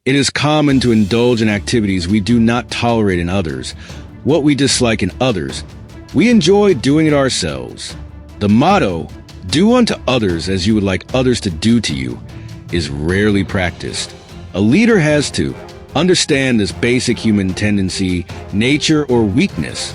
It is common to indulge in activities we do not tolerate in others. What we dislike in others, we enjoy doing it ourselves. The motto, "Do unto others as you would like others to do to you," is rarely practiced. A leader has to understand this basic human tendency, nature, or weakness.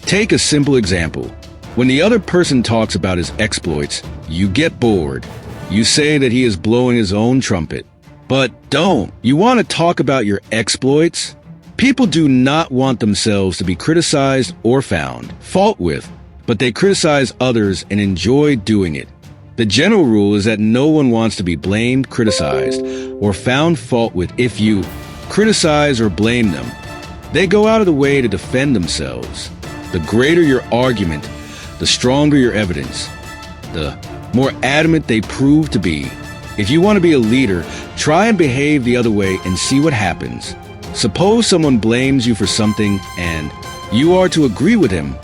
Take a simple example. When the other person talks about his exploits, you get bored. You say that he is blowing his own trumpet. But don't. You want to talk about your exploits? People do not want themselves to be criticized or found fault with, but they criticize others and enjoy doing it. The general rule is that no one wants to be blamed, criticized, or found fault with. If you criticize or blame them, they go out of the way to defend themselves. The greater your argument, the stronger your evidence, the more adamant they prove to be. If you want to be a leader, try and behave the other way and see what happens. Suppose someone blames you for something and you are to agree with him.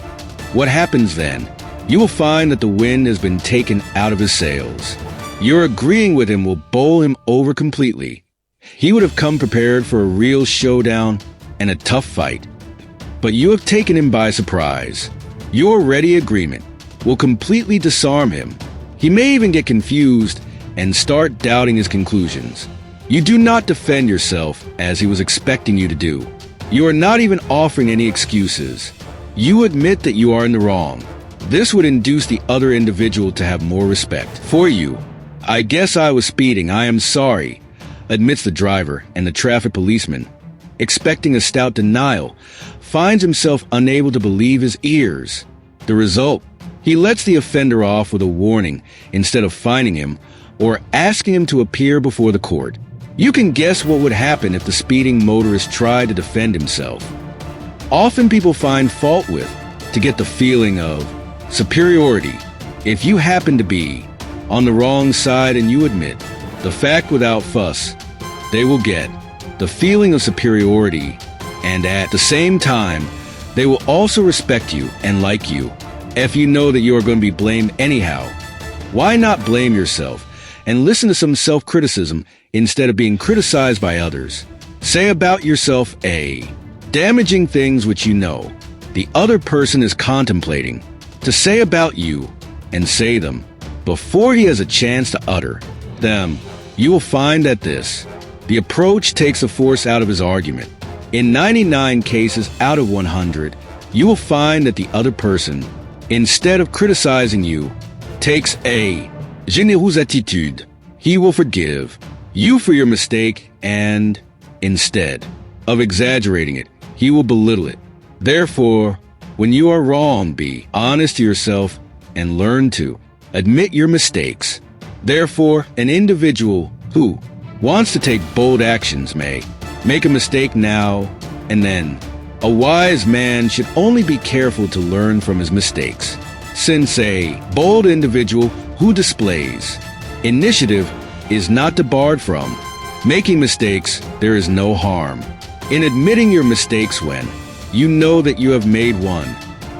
What happens then? You will find that the wind has been taken out of his sails. Your agreeing with him will bowl him over completely. He would have come prepared for a real showdown and a tough fight. But you have taken him by surprise. Your ready agreement will completely disarm him. He may even get confused and start doubting his conclusions. You do not defend yourself as he was expecting you to do. You are not even offering any excuses. You admit that you are in the wrong. This would induce the other individual to have more respect for you. "I guess I was speeding. I am sorry," admits the driver, and the traffic policeman, expecting a stout denial, finds himself unable to believe his ears. The result, he lets the offender off with a warning instead of fining him or asking him to appear before the court. You can guess what would happen if the speeding motorist tried to defend himself. Often people find fault with to get the feeling of superiority. If you happen to be on the wrong side and you admit the fact without fuss, they will get the feeling of superiority, and at the same time, they will also respect you and like you. If you know that you are going to be blamed anyhow, why not blame yourself and listen to some self-criticism instead of being criticized by others? Say about yourself damaging things which you know the other person is contemplating to say about you, and say them before he has a chance to utter them. You will find that the approach takes the force out of his argument. In 99 cases out of 100, you will find that the other person, instead of criticizing you, takes a généreuse attitude. He will forgive you for your mistake, and instead of exaggerating it, he will belittle it. Therefore, when you are wrong, be honest to yourself and learn to admit your mistakes. Therefore, an individual who wants to take bold actions may make a mistake now and then. A wise man should only be careful to learn from his mistakes, since a bold individual who displays initiative is not debarred from making mistakes. There is no harm in admitting your mistakes when you know that you have made one.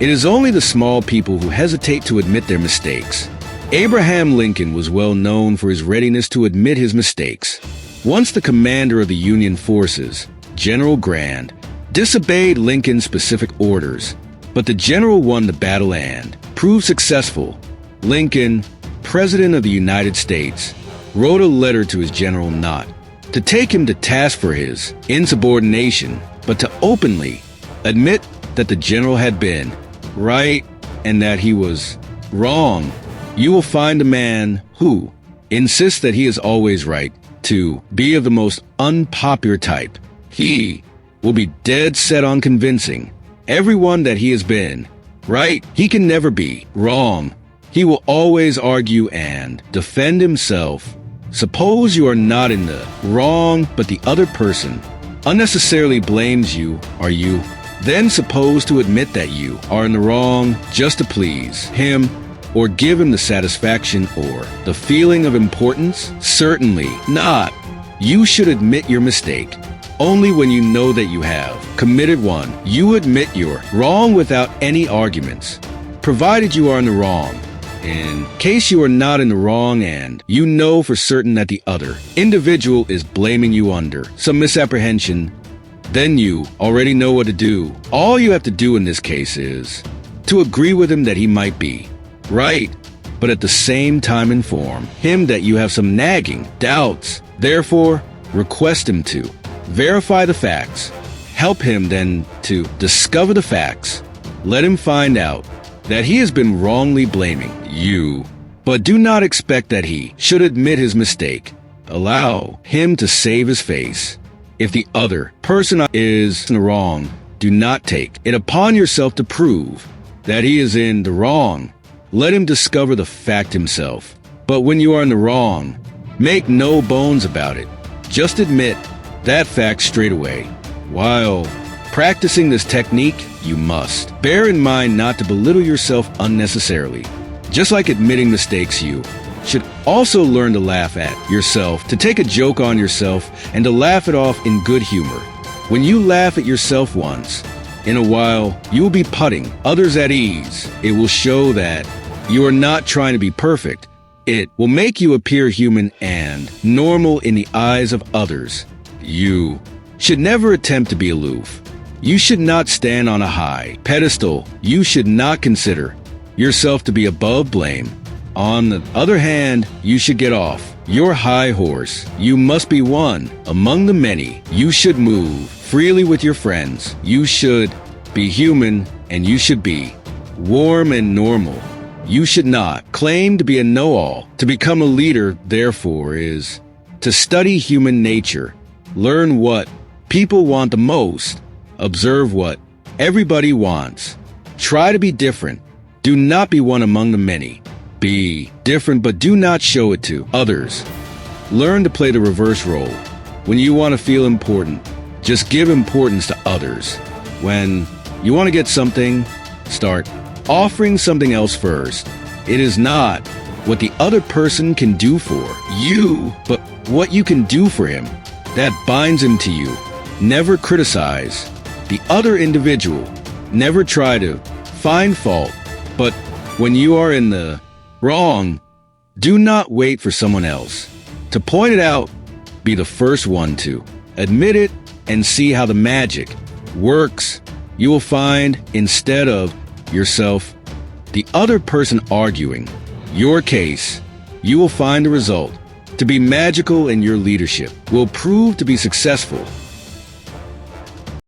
It is only the small people who hesitate to admit their mistakes. Abraham Lincoln was well known for his readiness to admit his mistakes. Once the commander of the Union forces, General Grant, disobeyed Lincoln's specific orders, but the general won the battle and proved successful. Lincoln, President of the United States, wrote a letter to his general not to take him to task for his insubordination, but to openly admit that the general had been right and that he was wrong. You will find a man who insists that he is always right to be of the most unpopular type. He will be dead set on convincing everyone that he has been right. He can never be wrong. He will always argue and defend himself. Suppose you are not in the wrong, but the other person unnecessarily blames you. Are you then supposed to admit that you are in the wrong just to please him or give him the satisfaction or the feeling of importance? Certainly not. You should admit your mistake only when you know that you have committed one. You admit you're wrong without any arguments. Provided you are in the wrong, In case you are not in the wrong and you know for certain that the other individual is blaming you under some misapprehension, then you already know what to do. All you have to do in this case is to agree with him that he might be right, but at the same time inform him that you have some nagging doubts. Therefore, request him to verify the facts. Help him then to discover the facts. Let him find out that he has been wrongly blaming you, but do not expect that he should admit his mistake. Allow him to save his face. If the other person is in the wrong, do not take it upon yourself to prove that he is in the wrong. Let him discover the fact himself. But when you are in the wrong, make no bones about it. Just admit that fact straight away. While practicing this technique, you must bear in mind not to belittle yourself unnecessarily. Just like admitting mistakes, you should also learn to laugh at yourself, to take a joke on yourself, and to laugh it off in good humor. When you laugh at yourself once in a while, you will be putting others at ease. It will show that you are not trying to be perfect. It will make you appear human and normal in the eyes of others. You should never attempt to be aloof. You should not stand on a high pedestal. You should not consider yourself to be above blame. On the other hand, you should get off your high horse. You must be one among the many. You should move freely with your friends. You should be human, and you should be warm and normal. You should not claim to be a know-all. To become a leader, therefore, is to study human nature, learn what people want the most, observe what everybody wants. Try to be different. Do not be one among the many. Be different, but do not show it to others. Learn to play the reverse role. When you want to feel important, just give importance to others. When you want to get something, start offering something else first. It is not what the other person can do for you, but what you can do for him that binds him to you. Never criticize the other individual. Never try to find fault. But when you are in the wrong, do not wait for someone else to point it out. Be the first one to admit it and see how the magic works. You will find, instead of yourself, the other person arguing your case, you will find the result to be magical, and your leadership will prove to be successful.